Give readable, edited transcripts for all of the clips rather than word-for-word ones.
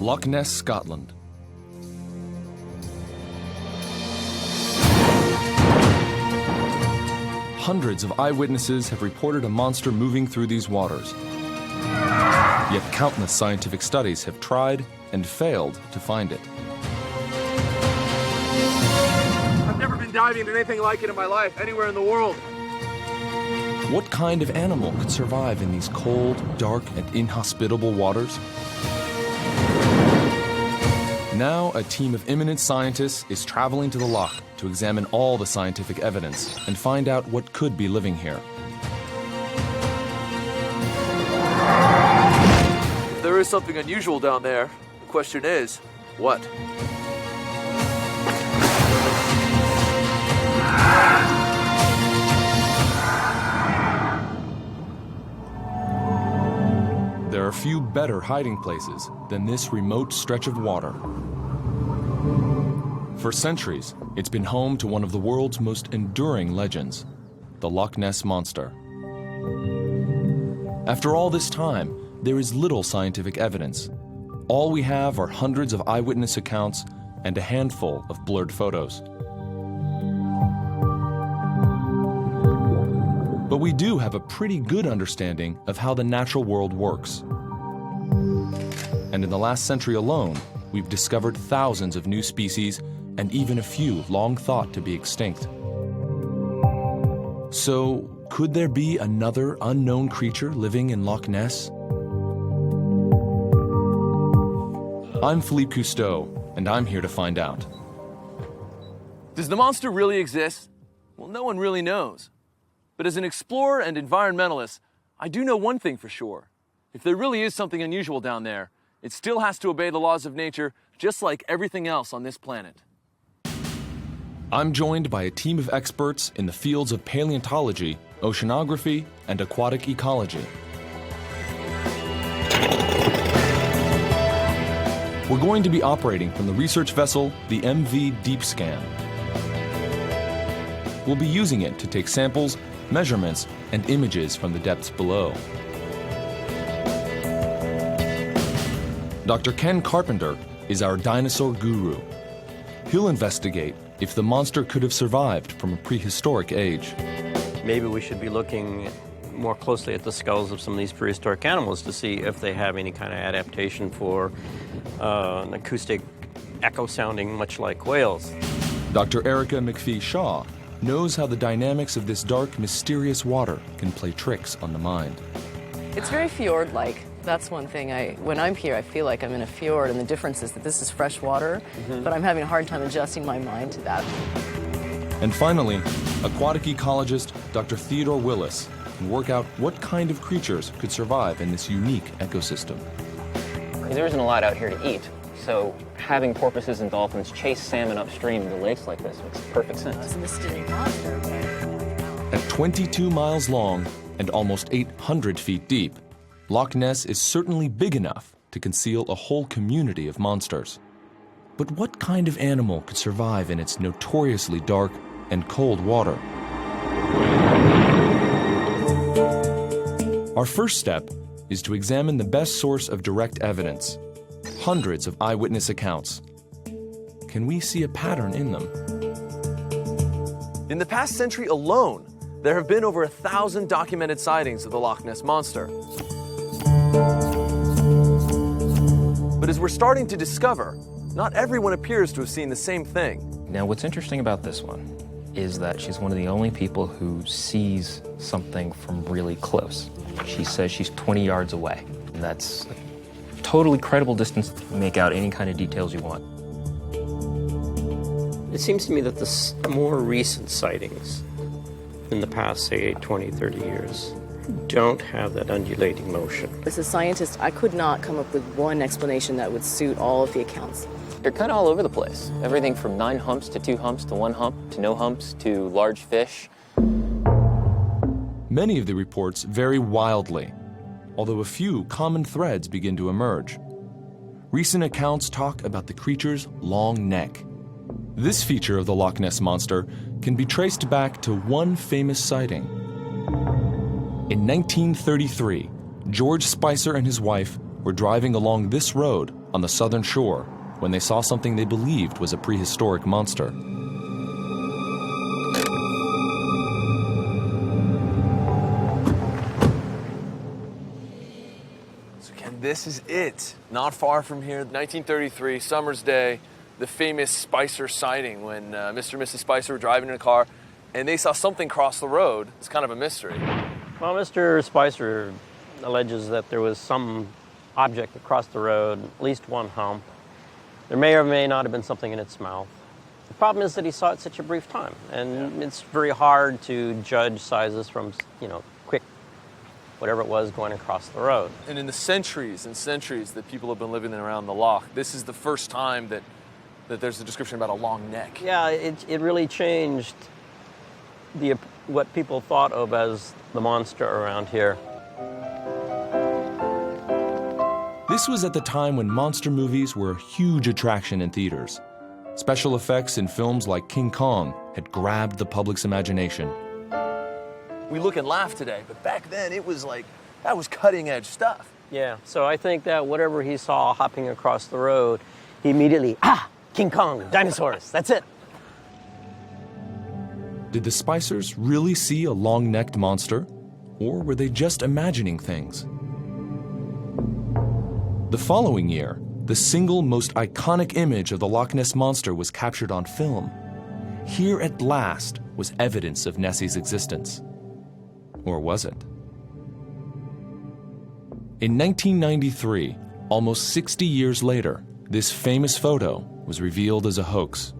Loch Ness, Scotland. Hundreds of eyewitnesses have reported a monster moving through these waters. Yet countless scientific studies have tried and failed to find it. I've never been diving in anything like it in my life, anywhere in the world. What kind of animal could survive in these cold, dark, and inhospitable waters? Now, a team of eminent scientists is traveling to the loch to examine all the scientific evidence and find out what could be living here. If there is something unusual down there, the question is, what? There are few better hiding places than this remote stretch of water. For centuries, it's been home to one of the world's most enduring legends, the Loch Ness Monster. After all this time, there is little scientific evidence. All we have are hundreds of eyewitness accounts and a handful of blurred photos. But we do have a pretty good understanding of how the natural world works. And in the last century alone, we've discovered thousands of new species and even a few long thought to be extinct. So, could there be another unknown creature living in Loch Ness? I'm Philippe Cousteau, and I'm here to find out. Does the monster really exist? Well, no one really knows. But as an explorer and environmentalist, I do know one thing for sure. If there really is something unusual down there, it still has to obey the laws of nature, just like everything else on this planet. I'm joined by a team of experts in the fields of paleontology, oceanography, and aquatic ecology. We're going to be operating from the research vessel, the MV Deep Scan. We'll be using it to take samples, measurements, and images from the depths below. Dr. Ken Carpenter is our dinosaur guru. He'll investigate if the monster could have survived from a prehistoric age. Maybe we should be looking more closely at the skulls of some of these prehistoric animals to see if they have any kind of adaptation for an acoustic echo sounding much like whales. Dr. Erica McPhee-Shaw knows how the dynamics of this dark, mysterious water can play tricks on the mind. It's very fjord-like. That's one thing. When I'm here, I feel like I'm in a fjord, and the difference is that this is fresh water, but I'm having a hard time adjusting my mind to that. And finally, aquatic ecologist Dr. Theodore Willis can work out what kind of creatures could survive in this unique ecosystem. There isn't a lot out here to eat, so having porpoises and dolphins chase salmon upstream into lakes like this makes perfect sense. It's a mysterious monster. At 22 miles long and almost 800 feet deep, Loch Ness is certainly big enough to conceal a whole community of monsters. But what kind of animal could survive in its notoriously dark and cold water? Our first step is to examine the best source of direct evidence, hundreds of eyewitness accounts. Can we see a pattern in them? In the past century alone, there have been over 1,000 documented sightings of the Loch Ness Monster. But as we're starting to discover, not everyone appears to have seen the same thing. Now, what's interesting about this one is that she's one of the only people who sees something from really close. She says she's 20 yards away. And that's a totally credible distance to make out any kind of details you want. It seems to me that the more recent sightings in the past, say, 20, 30 years, don't have that undulating motion. As a scientist, I could not come up with one explanation that would suit all of the accounts. They're kind of all over the place. Everything from 9 humps to 2 humps to 1 hump to no humps to large fish. Many of the reports vary wildly, although a few common threads begin to emerge. Recent accounts talk about the creature's long neck. This feature of the Loch Ness Monster can be traced back to one famous sighting. In 1933, George Spicer and his wife were driving along this road on the southern shore when they saw something they believed was a prehistoric monster. So Ken, this is it. Not far from here, 1933, summer's day, the famous Spicer sighting when Mr. and Mrs. Spicer were driving in a car and they saw something cross the road. It's kind of a mystery. Well, Mr. Spicer alleges that there was some object across the road, at least one hump. There may or may not have been something in its mouth. The problem is that he saw it such a brief time, and it's very hard to judge sizes from, quick, whatever it was going across the road. And in the centuries and centuries that people have been living around the loch, this is the first time that there's a description about a long neck. Yeah, it really changed what people thought of as the monster around here. This was at the time when monster movies were a huge attraction in theaters. Special effects in films like King Kong had grabbed the public's imagination. We look and laugh today, but back then it was like, that was cutting edge stuff. Yeah, so I think that whatever he saw hopping across the road, he immediately, King Kong, dinosaurs, that's it. Did the Spicers really see a long-necked monster? Or were they just imagining things? The following year, the single most iconic image of the Loch Ness Monster was captured on film. Here at last was evidence of Nessie's existence. Or was it? In 1993, almost 60 years later, this famous photo was revealed as a hoax,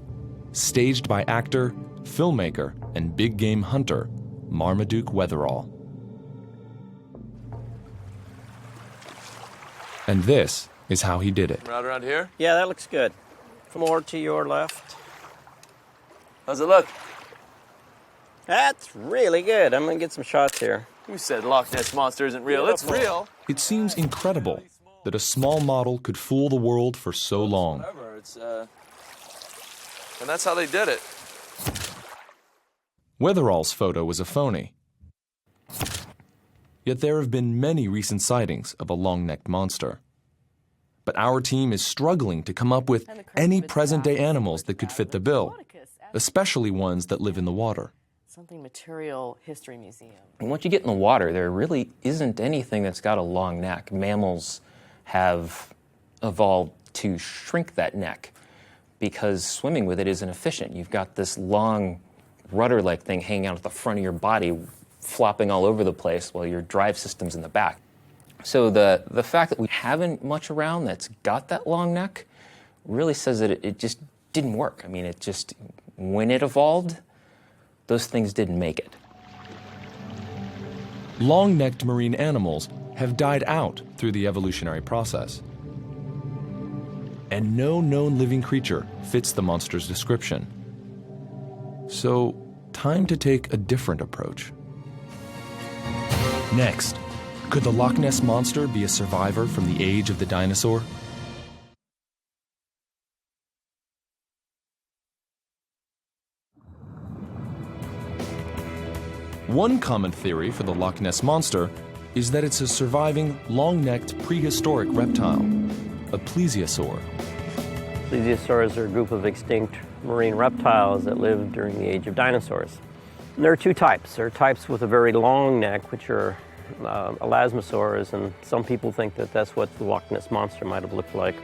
staged by actor, filmmaker, and big game hunter Marmaduke Wetherall. And this is how he did it. Right around here? Yeah, that looks good. More to your left. How's it look? That's really good. I'm gonna get some shots here. Who said Loch Ness Monster isn't real? It's real. It seems incredible that a small model could fool the world for so long. Whatever. And that's how they did it. Wetherall's photo was a phony. Yet there have been many recent sightings of a long-necked monster. But our team is struggling to come up with any present-day animals that could fit the bill, especially ones that live in the water. Something Material History Museum. And once you get in the water, there really isn't anything that's got a long neck. Mammals have evolved to shrink that neck because swimming with it is inefficient. You've got this long rudder-like thing hanging out at the front of your body, flopping all over the place while your drive system's in the back. So the fact that we haven't much around that's got that long neck really says that it just didn't work. I mean, it just, when it evolved, those things didn't make it. Long-necked marine animals have died out through the evolutionary process. And no known living creature fits the monster's description. So, time to take a different approach. Next, could the Loch Ness Monster be a survivor from the age of the dinosaur? One common theory for the Loch Ness Monster is that it's a surviving, long-necked prehistoric reptile, a plesiosaur. Plesiosaurs are a group of extinct marine reptiles that lived during the age of dinosaurs. And there are two types. There are types with a very long neck, which are elasmosaurs, and some people think that that's what the Loch Ness Monster might have looked like.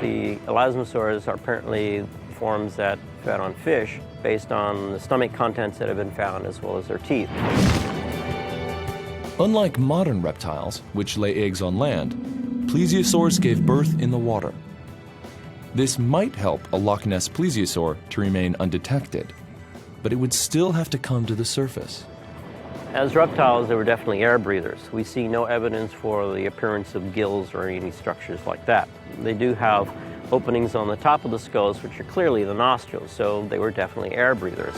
The elasmosaurs are apparently forms that fed on fish based on the stomach contents that have been found as well as their teeth. Unlike modern reptiles, which lay eggs on land, plesiosaurs gave birth in the water. This might help a Loch Ness plesiosaur to remain undetected, but it would still have to come to the surface. As reptiles, they were definitely air breathers. We see no evidence for the appearance of gills or any structures like that. They do have openings on the top of the skulls, which are clearly the nostrils, so they were definitely air breathers.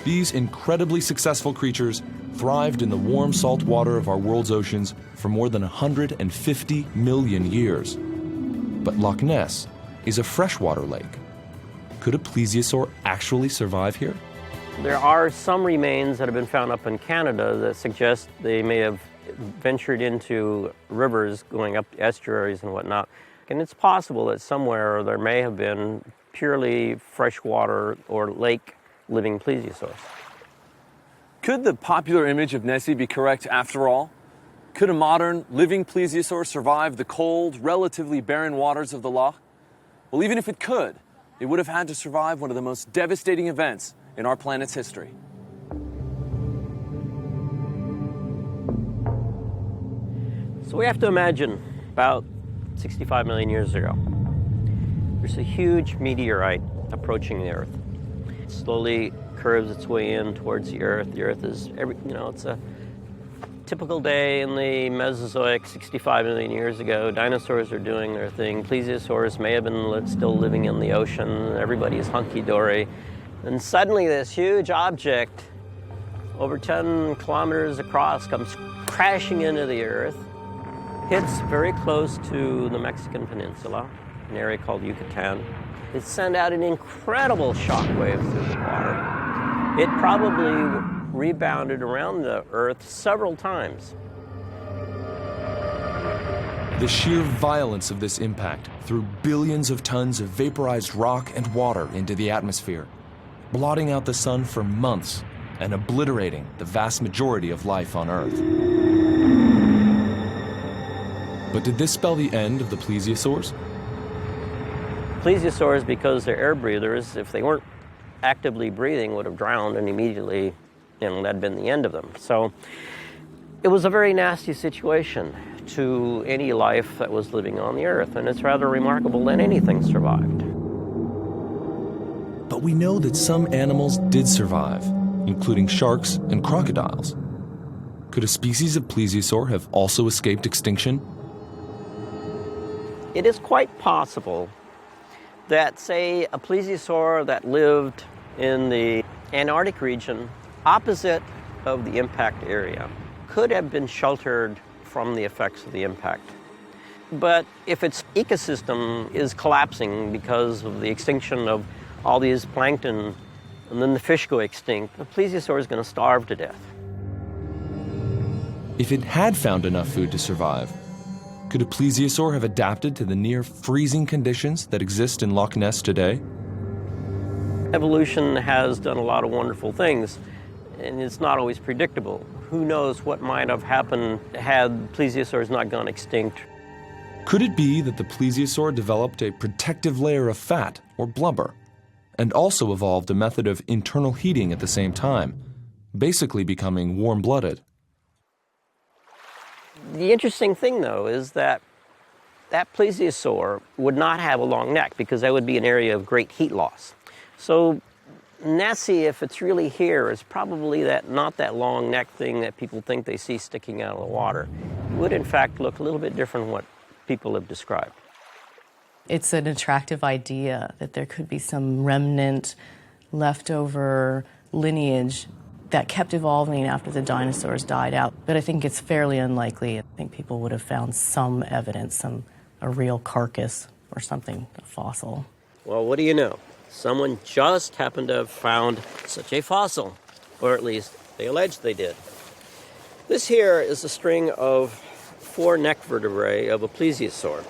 These incredibly successful creatures thrived in the warm salt water of our world's oceans for more than 150 million years. But Loch Ness is a freshwater lake. Could a plesiosaur actually survive here? There are some remains that have been found up in Canada that suggest they may have ventured into rivers, going up estuaries and whatnot. And it's possible that somewhere there may have been purely freshwater or lake living plesiosaurs. Could the popular image of Nessie be correct after all? Could a modern, living plesiosaur survive the cold, relatively barren waters of the loch? Well, even if it could, it would have had to survive one of the most devastating events in our planet's history. So we have to imagine about 65 million years ago, there's a huge meteorite approaching the Earth. It slowly curves its way in towards the Earth. The Earth is, it's a typical day in the Mesozoic 65 million years ago. Dinosaurs are doing their thing. Plesiosaurs may have been still living in the ocean. Everybody is hunky-dory. And suddenly this huge object, over 10 kilometers across, comes crashing into the Earth, hits very close to the Mexican peninsula, an area called Yucatan. It sent out an incredible shockwave through the water. It probably rebounded around the Earth several times. The sheer violence of this impact threw billions of tons of vaporized rock and water into the atmosphere, blotting out the sun for months and obliterating the vast majority of life on Earth. But did this spell the end of the plesiosaurs? Plesiosaurs, because they're air breathers, if they weren't actively breathing, would have drowned and immediately, that'd been the end of them. So it was a very nasty situation to any life that was living on the Earth, and it's rather remarkable that anything survived. But we know that some animals did survive, including sharks and crocodiles. Could a species of plesiosaur have also escaped extinction? It is quite possible that, say, a plesiosaur that lived in the Antarctic region opposite of the impact area could have been sheltered from the effects of the impact. But if its ecosystem is collapsing because of the extinction of all these plankton, and then the fish go extinct, the plesiosaur is going to starve to death. If it had found enough food to survive, could a plesiosaur have adapted to the near freezing conditions that exist in Loch Ness today? Evolution has done a lot of wonderful things, and it's not always predictable. Who knows what might have happened had plesiosaurs not gone extinct? Could it be that the plesiosaur developed a protective layer of fat or blubber, and also evolved a method of internal heating at the same time, basically becoming warm-blooded? The interesting thing, though, is that plesiosaur would not have a long neck because that would be an area of great heat loss. So Nessie, if it's really here, is probably not that long neck thing that people think they see sticking out of the water. It would, in fact, look a little bit different from what people have described. It's an attractive idea that there could be some remnant, leftover lineage that kept evolving after the dinosaurs died out. But I think it's fairly unlikely. I think people would have found some evidence, a real carcass or something, a fossil. Well, what do you know? Someone just happened to have found such a fossil, or at least they allege they did. This here is a string of 4 neck vertebrae of a plesiosaur.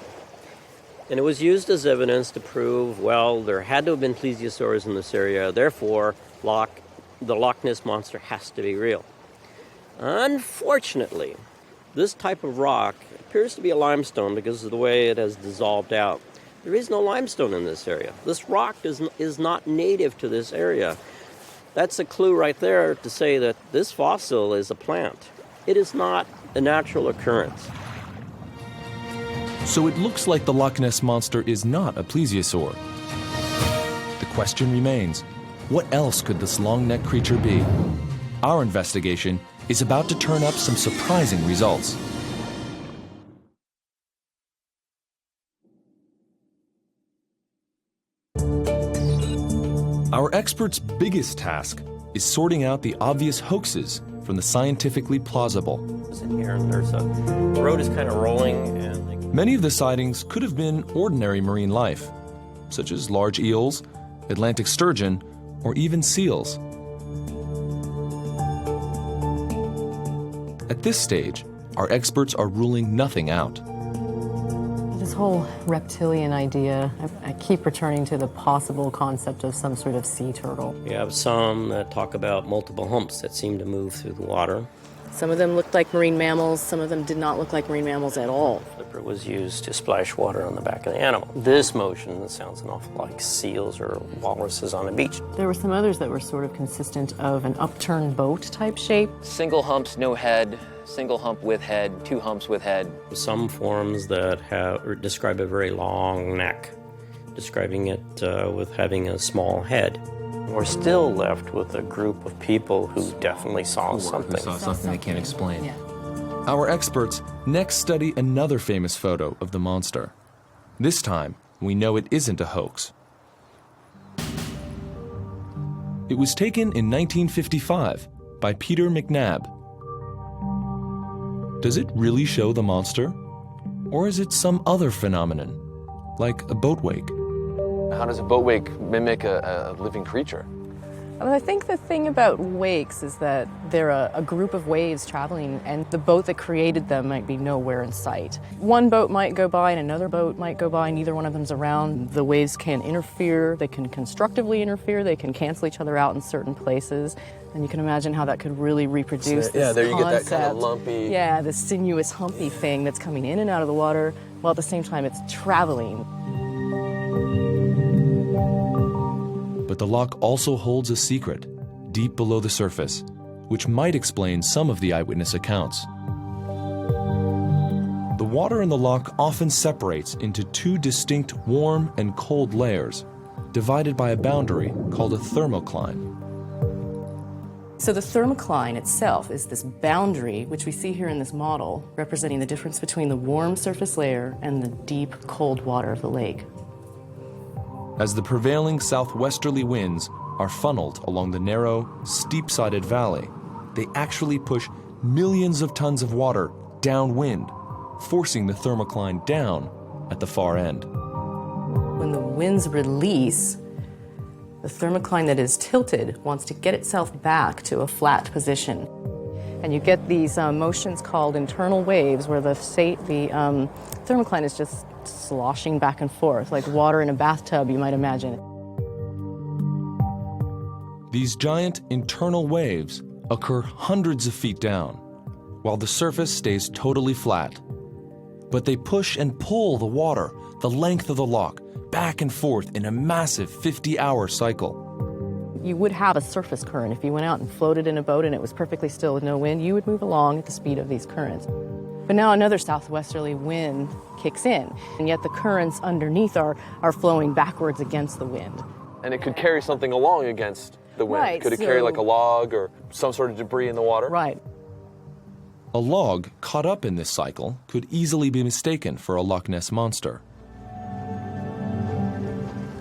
And it was used as evidence to prove, well, there had to have been plesiosaurs in this area, therefore the Loch Ness Monster has to be real. Unfortunately, this type of rock appears to be a limestone because of the way it has dissolved out. There is no limestone in this area. This rock is not native to this area. That's a clue right there to say that this fossil is a plant. It is not a natural occurrence. So it looks like the Loch Ness Monster is not a plesiosaur. The question remains, what else could this long-necked creature be? Our investigation is about to turn up some surprising results. Our expert's biggest task is sorting out the obvious hoaxes from the scientifically plausible. In here, the road is kind of rolling, and Many of the sightings could have been ordinary marine life, such as large eels, Atlantic sturgeon, or even seals. At this stage, our experts are ruling nothing out. This whole reptilian idea, I keep returning to the possible concept of some sort of sea turtle. We have some that talk about multiple humps that seem to move through the water. Some of them looked like marine mammals, some of them did not look like marine mammals at all. Flipper was used to splash water on the back of the animal. This motion sounds an awful lot like seals or walruses on a beach. There were some others that were sort of consistent of an upturned boat type shape. Single humps, no head, single hump with head, two humps with head. Some forms that describe a very long neck, describing it with having a small head. We're still left with a group of people who definitely saw something. Who saw something they can't explain. Yeah. Our experts next study another famous photo of the monster. This time, we know it isn't a hoax. It was taken in 1955 by Peter McNabb. Does it really show the monster? Or is it some other phenomenon, like a boat wake? How does a boat wake mimic a living creature? Well, I think the thing about wakes is that they're a group of waves traveling, and the boat that created them might be nowhere in sight. One boat might go by and another boat might go by, neither one of them's around. The waves can interfere, they can constructively interfere, they can cancel each other out in certain places. And you can imagine how that could really reproduce this yeah, there you concept. get that kind of lumpy... Yeah, the sinuous, humpy thing that's coming in and out of the water, while at the same time it's traveling. But the loch also holds a secret, deep below the surface, which might explain some of the eyewitness accounts. The water in the loch often separates into two distinct warm and cold layers, divided by a boundary called a thermocline. So the thermocline itself is this boundary, which we see here in this model, representing the difference between the warm surface layer and the deep, cold water of the lake. As the prevailing southwesterly winds are funneled along the narrow, steep-sided valley, they actually push millions of tons of water downwind, forcing the thermocline down at the far end. When the winds release, the thermocline that is tilted wants to get itself back to a flat position. And you get these motions called internal waves where the thermocline is just sloshing back and forth, like water in a bathtub, you might imagine. These giant internal waves occur hundreds of feet down, while the surface stays totally flat. But they push and pull the water the length of the loch, back and forth in a massive 50-hour cycle. You would have a surface current. If you went out and floated in a boat and it was perfectly still with no wind, you would move along at the speed of these currents. But now another southwesterly wind kicks in, and yet the currents underneath are flowing backwards against the wind. And it could carry something along against the wind. Right, Could it carry like a log or some sort of debris in the water? Right. A log caught up in this cycle could easily be mistaken for a Loch Ness Monster.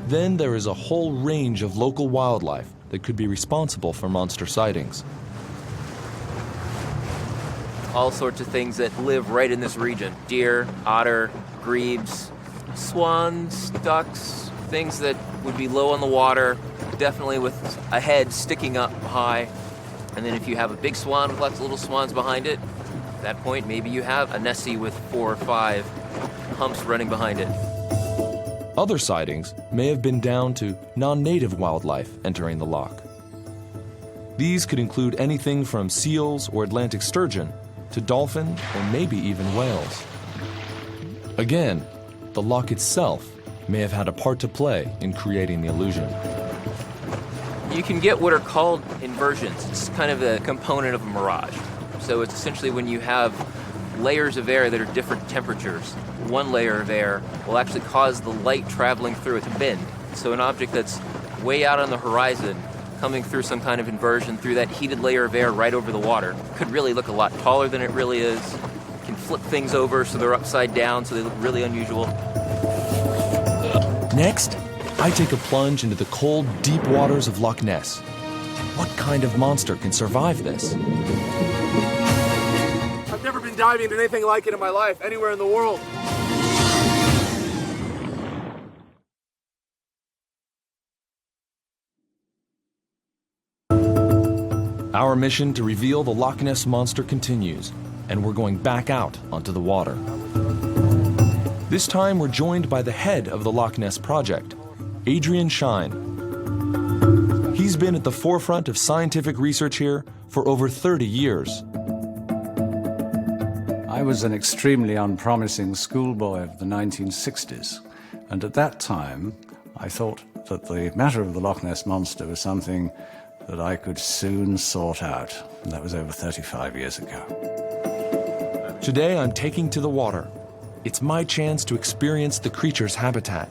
Then there is a whole range of local wildlife that could be responsible for monster sightings. All sorts of things that live right in this region. Deer, otter, grebes, swans, ducks, things that would be low on the water, definitely with a head sticking up high. And then if you have a big swan with lots of little swans behind it, at that point maybe you have a Nessie with 4 or 5 humps running behind it. Other sightings may have been down to non-native wildlife entering the loch. These could include anything from seals or Atlantic sturgeon to dolphin or maybe even whales. Again, the loch itself may have had a part to play in creating the illusion. You can get what are called inversions. It's kind of a component of a mirage. So it's essentially when you have layers of air that are different temperatures. One layer of air will actually cause the light traveling through it to bend. So an object that's way out on the horizon coming through some kind of inversion through that heated layer of air right over the water could really look a lot taller than it really is. Can flip things over so they're upside down so they look really unusual. Next, I take a plunge into the cold, deep waters of Loch Ness. What kind of monster can survive this? I've never been diving into anything like it in my life, anywhere in the world. Our mission to reveal the Loch Ness Monster continues, and we're going back out onto the water. This time we're joined by the head of the Loch Ness project, Adrian Shine. He's been at the forefront of scientific research here for over 30 years. I was an extremely unpromising schoolboy of the 1960s, and at that time I thought that the matter of the Loch Ness Monster was something that I could soon sort out, and that was over 35 years ago. Today I'm taking to the water. It's my chance to experience the creature's habitat.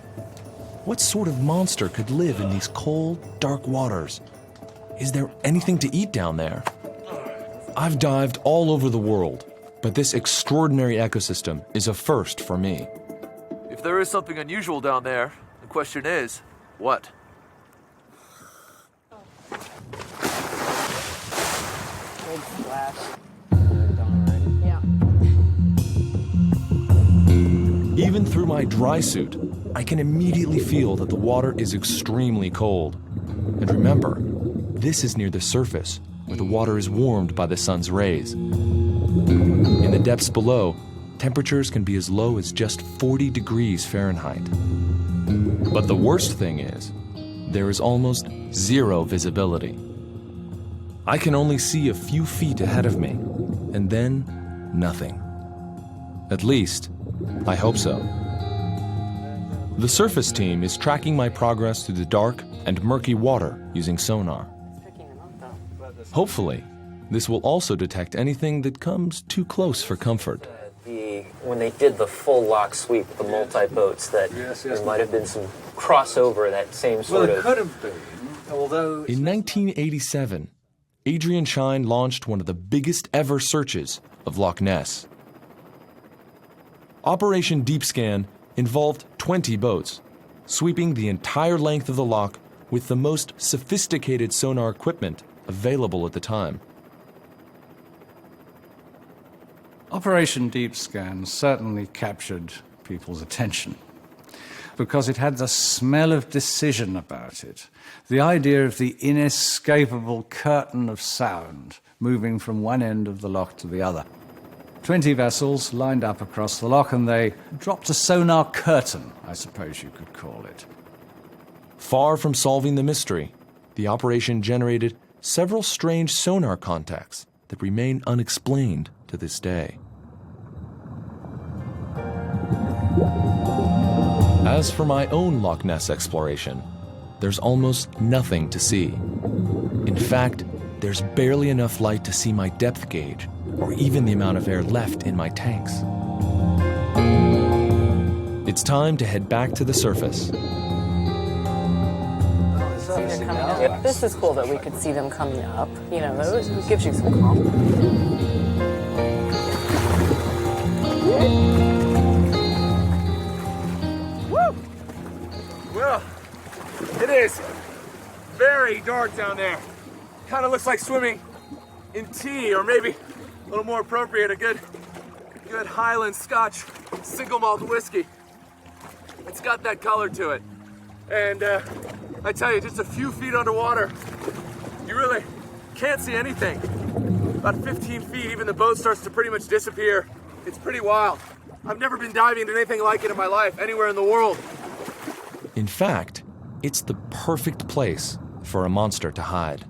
What sort of monster could live in these cold, dark waters? Is there anything to eat down there? I've dived all over the world, but this extraordinary ecosystem is a first for me. If there is something unusual down there, the question is, what? Even through my dry suit, I can immediately feel that the water is extremely cold. And remember, this is near the surface, where the water is warmed by the sun's rays. In the depths below, temperatures can be as low as just 40 degrees Fahrenheit. But the worst thing is, there is almost zero visibility. I can only see a few feet ahead of me, and then nothing. At least, I hope so. The surface team is tracking my progress through the dark and murky water using sonar. Hopefully, this will also detect anything that comes too close for comfort. When they did the full lock sweep with the multi-boats, that there might have been some crossover, that same sort of... Well, it could have been, although... In 1987, Adrian Shine launched one of the biggest ever searches of Loch Ness. Operation Deep Scan involved 20 boats, sweeping the entire length of the loch with the most sophisticated sonar equipment available at the time. Operation Deep Scan certainly captured people's attention because it had the smell of decision about it, the idea of the inescapable curtain of sound moving from one end of the loch to the other. 20 vessels lined up across the loch, and they dropped a sonar curtain, I suppose you could call it. Far from solving the mystery, the operation generated several strange sonar contacts that remain unexplained to this day. As for my own Loch Ness exploration, there's almost nothing to see. In fact, there's barely enough light to see my depth gauge, or even the amount of air left in my tanks. It's time to head back to the surface. This is cool that we could see them coming up. You know, it gives you some confidence. Woo! Well, it is very dark down there. Kind of looks like swimming in tea, or maybe a little more appropriate, a good Highland Scotch single malt whiskey. It's got that color to it. And I tell you, just a few feet underwater, you really can't see anything. About 15 feet, even the boat starts to pretty much disappear. It's pretty wild. I've never been diving into anything like it in my life, anywhere in the world. In fact, it's the perfect place for a monster to hide.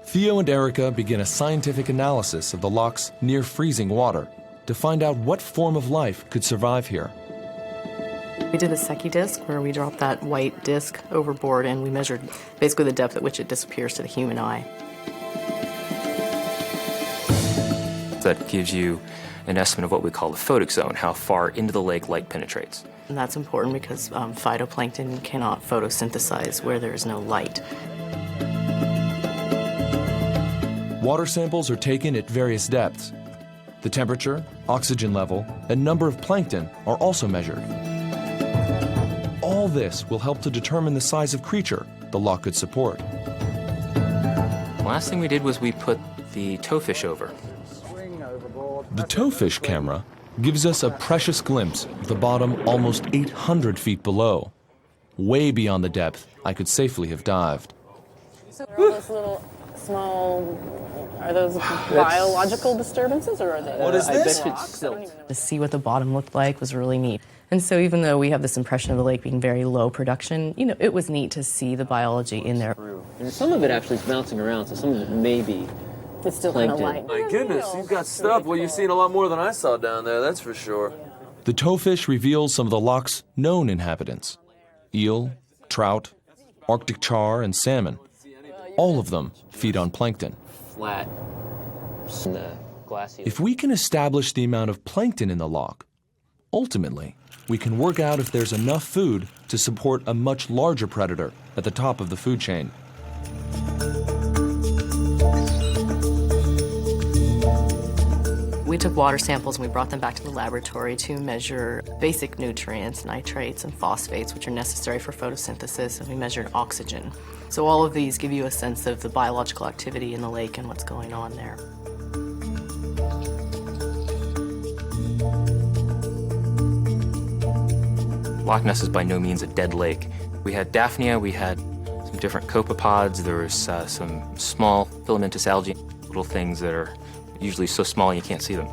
Theo and Erica begin a scientific analysis of the loch's near freezing water to find out what form of life could survive here. We did a Secchi disc where we dropped that white disc overboard and we measured basically the depth at which it disappears to the human eye. That gives you an estimate of what we call the photic zone, how far into the lake light penetrates. And that's important because phytoplankton cannot photosynthesize where there is no light. Water samples are taken at various depths. The temperature, oxygen level, and number of plankton are also measured. All this will help to determine the size of creature the loch could support. Last thing we did was we put the towfish over. The towfish camera gives us a precious glimpse of the bottom almost 800 feet below, way beyond the depth I could safely have dived. So all those little small, are those biological disturbances, or are they? What is this? I bet it's silt. To see what the bottom looked like was really neat. And so even though we have this impression of the lake being very low production, you know, it was neat to see the biology in there. And some of it actually is bouncing around, so some of it may be It's still kind of plankton. light. My goodness, you've got stuff. Well, you've seen a lot more than I saw down there, that's for sure. The towfish reveals some of the loch's known inhabitants: eel, trout, Arctic char, and salmon. All of them feed on plankton. Flat. And the glassy. If we can establish the amount of plankton in the loch, ultimately, we can work out if there's enough food to support a much larger predator at the top of the food chain. We took water samples and we brought them back to the laboratory to measure basic nutrients, nitrates and phosphates, which are necessary for photosynthesis, and we measured oxygen. So all of these give you a sense of the biological activity in the lake and what's going on there. Loch Ness is by no means a dead lake. We had Daphnia, we had some different copepods, there was some small filamentous algae, little things that are usually so small you can't see them.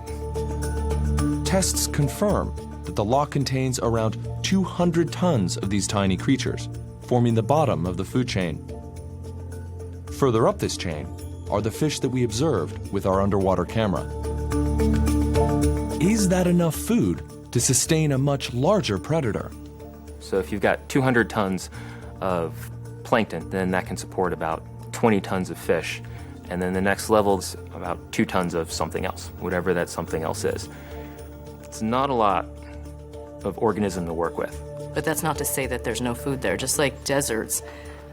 Tests confirm that the loch contains around 200 tons of these tiny creatures, forming the bottom of the food chain. Further up this chain are the fish that we observed with our underwater camera. Is that enough food to sustain a much larger predator? So if you've got 200 tons of plankton, then that can support about 20 tons of fish. And then the next level is about 2 tons of something else, whatever that something else is. It's not a lot of organism to work with. But that's not to say that there's no food there. Just like deserts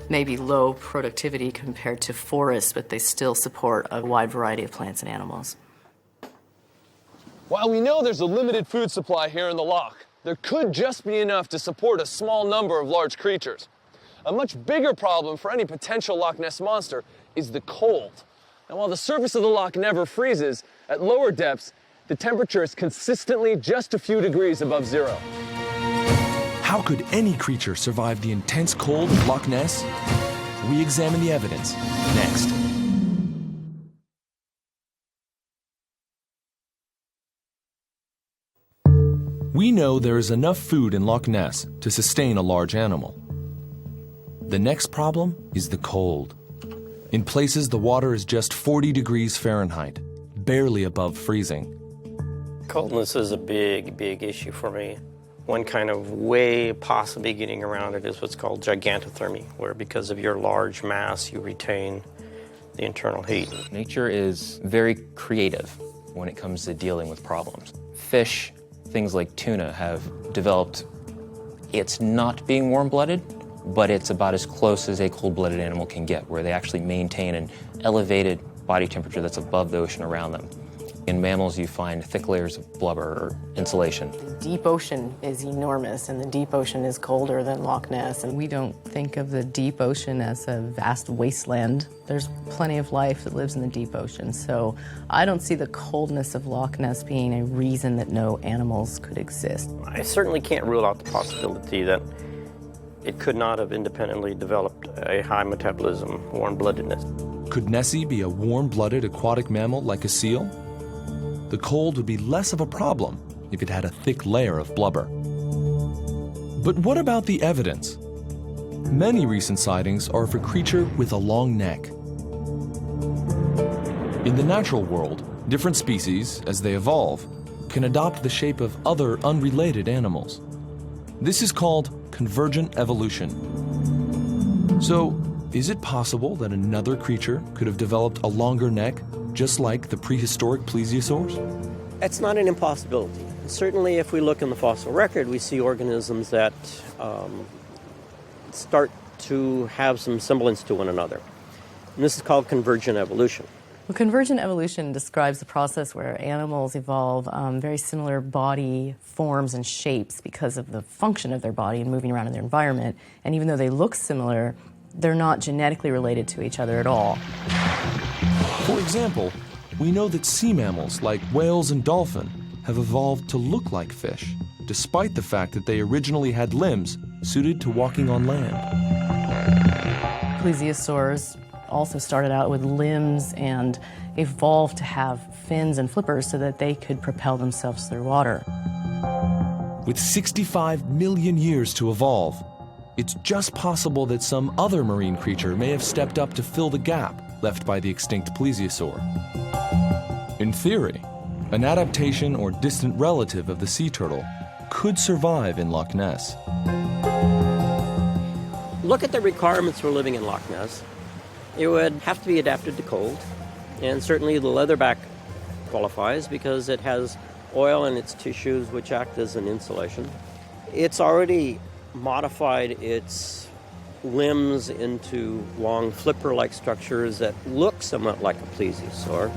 may be low productivity compared to forests, but they still support a wide variety of plants and animals. While we know there's a limited food supply here in the loch, there could just be enough to support a small number of large creatures. A much bigger problem for any potential Loch Ness Monster is the cold. Now, while the surface of the loch never freezes, at lower depths, the temperature is consistently just a few degrees above zero. How could any creature survive the intense cold of Loch Ness? We examine the evidence next. We know there is enough food in Loch Ness to sustain a large animal. The next problem is the cold. In places, the water is just 40 degrees Fahrenheit, barely above freezing. Coldness is a big, big issue for me. One kind of way possibly getting around it is what's called gigantothermy, where because of your large mass, you retain the internal heat. Nature is very creative when it comes to dealing with problems. Fish, things like tuna, have developed, it's not being warm-blooded, but it's about as close as a cold-blooded animal can get, where they actually maintain an elevated body temperature that's above the ocean around them. In mammals, you find thick layers of blubber or insulation. The deep ocean is enormous, and the deep ocean is colder than Loch Ness. And we don't think of the deep ocean as a vast wasteland. There's plenty of life that lives in the deep ocean, so I don't see the coldness of Loch Ness being a reason that no animals could exist. I certainly can't rule out the possibility that it could not have independently developed a high metabolism, warm-bloodedness. Could Nessie be a warm-blooded aquatic mammal like a seal? The cold would be less of a problem if it had a thick layer of blubber. But what about the evidence? Many recent sightings are of a creature with a long neck. In the natural world, different species, as they evolve, can adopt the shape of other unrelated animals. This is called convergent evolution. So, is it possible that another creature could have developed a longer neck, just like the prehistoric plesiosaurs? It's not an impossibility. Certainly, if we look in the fossil record, we see organisms that start to have some semblance to one another. And this is called convergent evolution. Well, convergent evolution describes the process where animals evolve very similar body forms and shapes because of the function of their body and moving around in their environment. And even though they look similar, they're not genetically related to each other at all. For example, we know that sea mammals like whales and dolphin have evolved to look like fish, despite the fact that they originally had limbs suited to walking on land. Plesiosaurs also started out with limbs and evolved to have fins and flippers so that they could propel themselves through water. With 65 million years to evolve, it's just possible that some other marine creature may have stepped up to fill the gap left by the extinct plesiosaur. In theory, an adaptation or distant relative of the sea turtle could survive in Loch Ness. Look at the requirements for living in Loch Ness. It would have to be adapted to cold, and certainly the leatherback qualifies because it has oil in its tissues which act as an insulation. It's already modified its limbs into long flipper-like structures that look somewhat like a plesiosaur.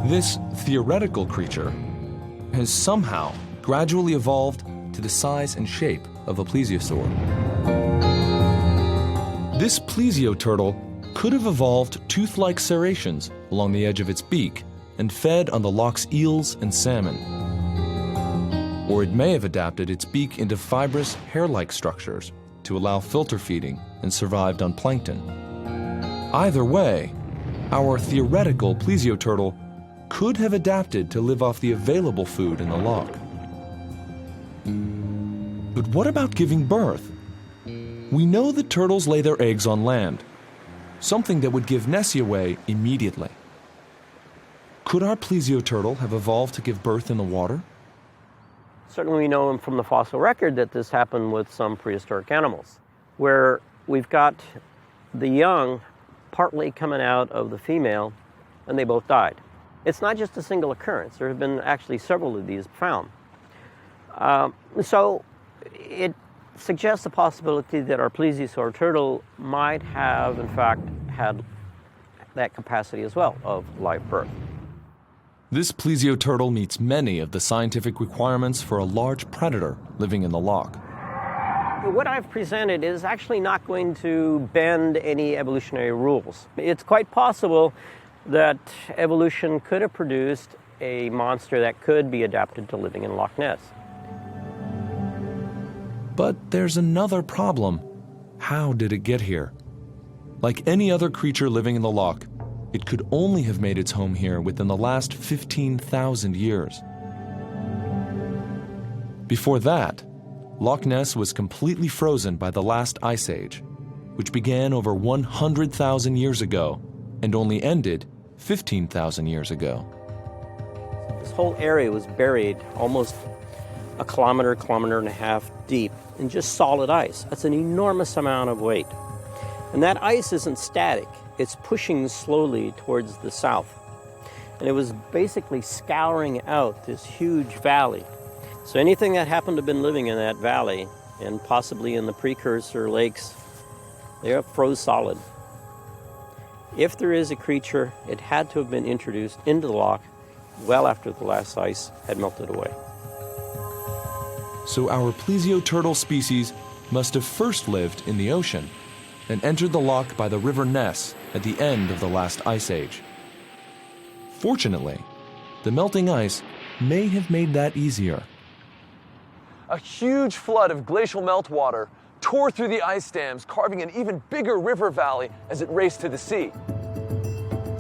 This theoretical creature has somehow gradually evolved to the size and shape of a plesiosaur. This plesio turtle could have evolved tooth-like serrations along the edge of its beak and fed on the loch's eels and salmon. Or it may have adapted its beak into fibrous hair-like structures to allow filter feeding and survived on plankton. Either way, our theoretical plesio turtle could have adapted to live off the available food in the loch. But what about giving birth? We know that turtles lay their eggs on land, something that would give Nessie away immediately. Could our plesio turtle have evolved to give birth in the water? Certainly we know from the fossil record that this happened with some prehistoric animals, where we've got the young partly coming out of the female and they both died. It's not just a single occurrence. There have been actually several of these found. So it suggests the possibility that our plesiosaur turtle might have, in fact, had that capacity as well of live birth. This plesio turtle meets many of the scientific requirements for a large predator living in the loch. What I've presented is actually not going to bend any evolutionary rules. It's quite possible that evolution could have produced a monster that could be adapted to living in Loch Ness. But there's another problem. How did it get here? Like any other creature living in the loch, it could only have made its home here within the last 15,000 years. Before that, Loch Ness was completely frozen by the last ice age, which began over 100,000 years ago and only ended 15,000 years ago. This whole area was buried almost a kilometer and a half deep in just solid ice. That's an enormous amount of weight. And that ice isn't static. It's pushing slowly towards the south. And it was basically scouring out this huge valley. So anything that happened to have been living in that valley, and possibly in the precursor lakes, they froze solid. If there is a creature, it had to have been introduced into the loch well after the last ice had melted away. So our plesio turtle species must have first lived in the ocean and entered the loch by the River Ness at the end of the last ice age. Fortunately, the melting ice may have made that easier. A huge flood of glacial meltwater tore through the ice dams, carving an even bigger river valley as it raced to the sea.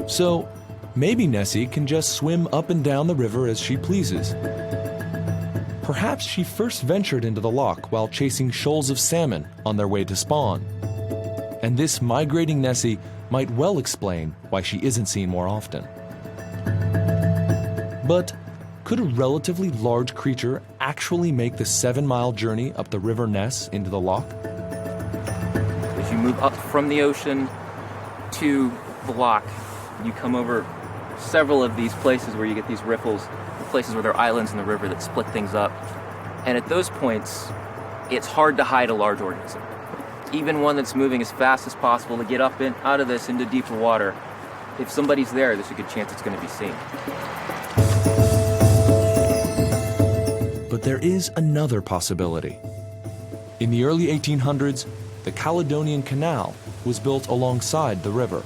So maybe Nessie can just swim up and down the river as she pleases. Perhaps she first ventured into the loch while chasing shoals of salmon on their way to spawn. And this migrating Nessie might well explain why she isn't seen more often. But could a relatively large creature actually make the 7-mile journey up the River Ness into the loch? As you move up from the ocean to the loch, you come over several of these places where you get these riffles, places where there are islands in the river that split things up. And at those points, it's hard to hide a large organism. Even one that's moving as fast as possible to get up and out of this into deeper water. If somebody's there, there's a good chance it's going to be seen. But there is another possibility. In the early 1800s, the Caledonian Canal was built alongside the river.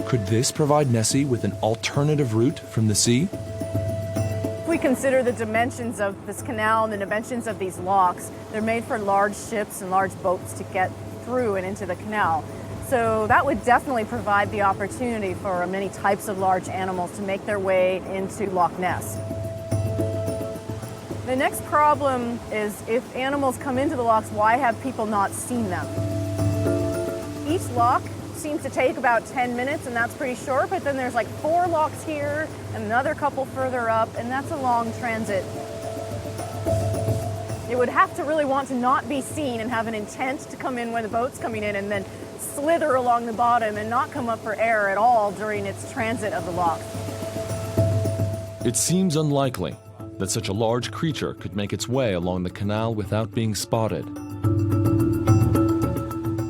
Could this provide Nessie with an alternative route from the sea? If we consider the dimensions of this canal and the dimensions of these lochs, they're made for large ships and large boats to get through and into the canal. So that would definitely provide the opportunity for many types of large animals to make their way into Loch Ness. The next problem is if animals come into the lochs, why have people not seen them? Each loch seems to take about 10 minutes, and that's pretty short, but then there's like 4 lochs here and another couple further up, and that's a long transit. It would have to really want to not be seen and have an intent to come in when the boat's coming in and then slither along the bottom and not come up for air at all during its transit of the loch. It seems unlikely that such a large creature could make its way along the canal without being spotted.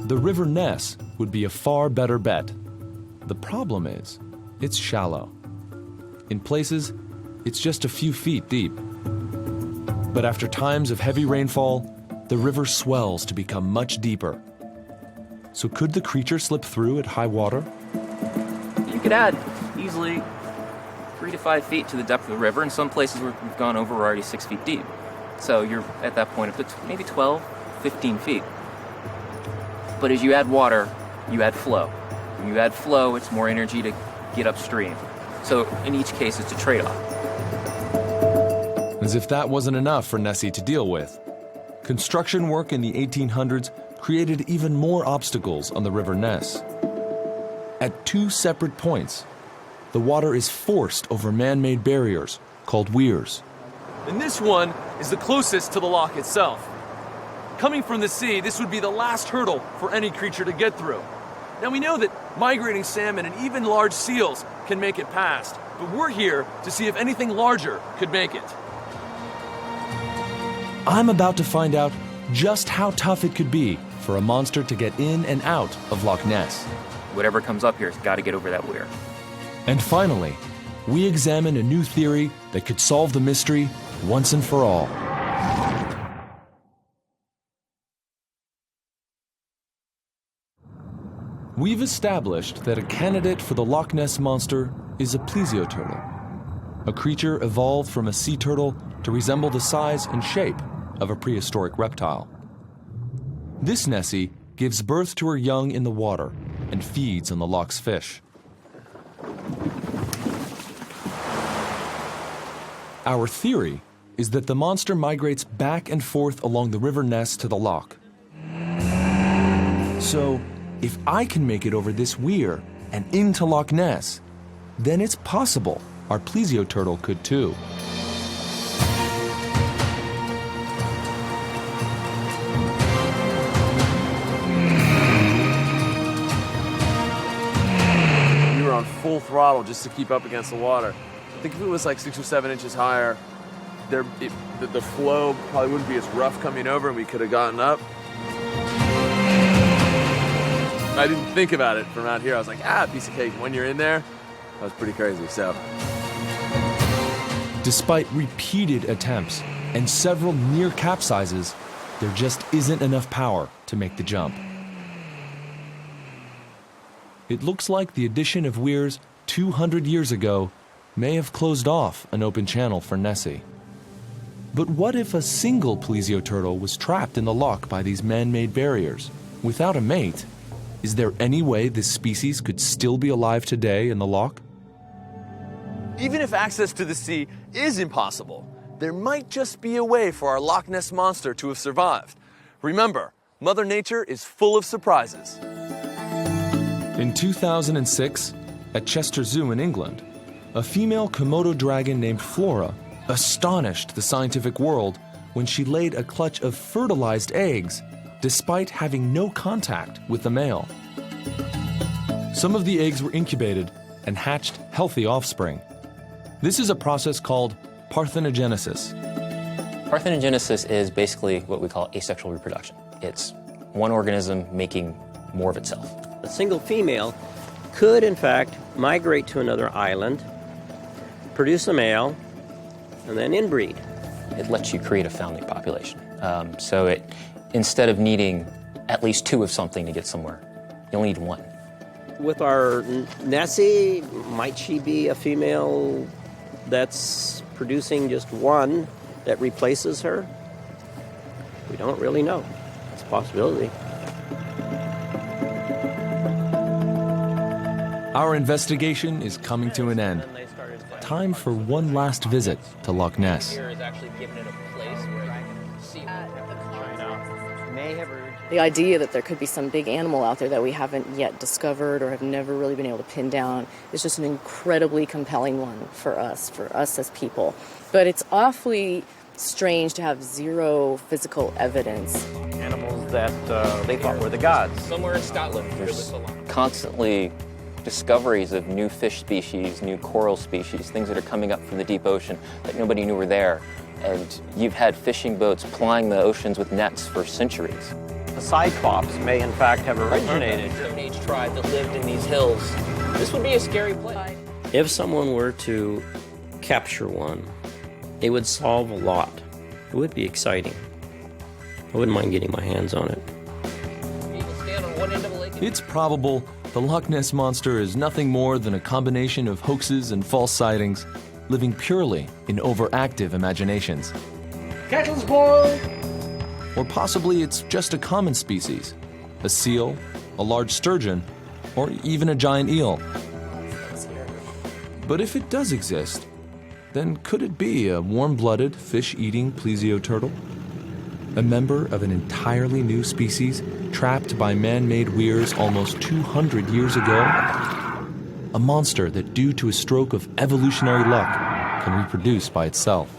The River Ness would be a far better bet. The problem is, it's shallow. In places, it's just a few feet deep. But after times of heavy rainfall, the river swells to become much deeper. So could the creature slip through at high water? You could add easily 3 to 5 feet to the depth of the river. In some places where we've gone over, we're already 6 feet deep. So you're at that point up to maybe 12, 15 feet. But as you add water, you add flow. When you add flow, it's more energy to get upstream. So in each case, it's a trade-off. As if that wasn't enough for Nessie to deal with, construction work in the 1800s created even more obstacles on the River Ness. At 2 separate points, the water is forced over man-made barriers called weirs. And this one is the closest to the loch itself. Coming from the sea, this would be the last hurdle for any creature to get through. Now we know that migrating salmon and even large seals can make it past, but we're here to see if anything larger could make it. I'm about to find out just how tough it could be for a monster to get in and out of Loch Ness. Whatever comes up here has got to get over that weir. And finally, we examine a new theory that could solve the mystery once and for all. We've established that a candidate for the Loch Ness Monster is a plesioturtle, a creature evolved from a sea turtle to resemble the size and shape of a prehistoric reptile. This Nessie gives birth to her young in the water and feeds on the loch's fish. Our theory is that the monster migrates back and forth along the River Ness to the loch. So, if I can make it over this weir and into Loch Ness, then it's possible our plesioturtle could too. We were on full throttle just to keep up against the water. I think if it was like 6 or 7 inches higher, the flow probably wouldn't be as rough coming over and we could have gotten up. I didn't think about it from out here. I was like, piece of cake. When you're in there, that was pretty crazy, so. Despite repeated attempts and several near capsizes, there just isn't enough power to make the jump. It looks like the addition of weirs 200 years ago may have closed off an open channel for Nessie. But what if a single plesioturtle was trapped in the loch by these man-made barriers, without a mate? Is there any way this species could still be alive today in the loch? Even if access to the sea is impossible, there might just be a way for our Loch Ness Monster to have survived. Remember, Mother Nature is full of surprises. In 2006, at Chester Zoo in England, a female Komodo dragon named Flora astonished the scientific world when she laid a clutch of fertilized eggs despite having no contact with the male. Some of the eggs were incubated and hatched healthy offspring. This is a process called parthenogenesis. Parthenogenesis is basically what we call asexual reproduction. It's one organism making more of itself. A single female could, in fact, migrate to another island, produce a male, and then inbreed. It lets you create a founding population. So instead of needing at least 2 of something to get somewhere, you only need 1. With our Nessie, might she be a female that's producing just 1 that replaces her? We don't really know. It's a possibility. Our investigation is coming to an end. Time for one last visit to Loch Ness. The idea that there could be some big animal out there that we haven't yet discovered or have never really been able to pin down is just an incredibly compelling one for us as people. But it's awfully strange to have zero physical evidence. Animals that they thought were the gods. Somewhere in Scotland. There's constantly discoveries of new fish species, new coral species, things that are coming up from the deep ocean that nobody knew were there. And you've had fishing boats plying the oceans with nets for centuries. The Cyclops may in fact have originated. Stone Age tribe that lived in these hills. This would be a scary place. If someone were to capture one, it would solve a lot. It would be exciting. I wouldn't mind getting my hands on it. People stand on one end of a lake. It's probable the Loch Ness Monster is nothing more than a combination of hoaxes and false sightings, living purely in overactive imaginations. Kettle's boiled! Or possibly it's just a common species, a seal, a large sturgeon, or even a giant eel. But if it does exist, then could it be a warm-blooded, fish-eating plesio turtle? A member of an entirely new species trapped by man-made weirs almost 200 years ago? A monster that, due to a stroke of evolutionary luck, can reproduce by itself.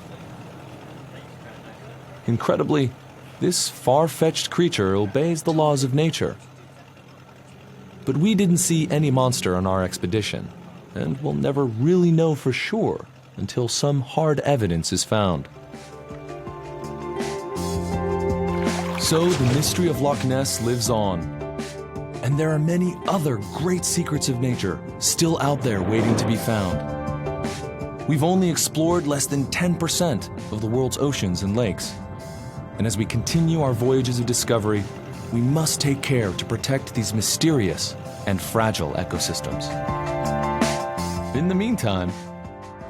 Incredibly, this far-fetched creature obeys the laws of nature. But we didn't see any monster on our expedition, and we'll never really know for sure until some hard evidence is found. So the mystery of Loch Ness lives on. And there are many other great secrets of nature still out there waiting to be found. We've only explored less than 10% of the world's oceans and lakes. And as we continue our voyages of discovery, we must take care to protect these mysterious and fragile ecosystems. In the meantime,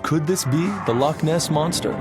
could this be the Loch Ness Monster?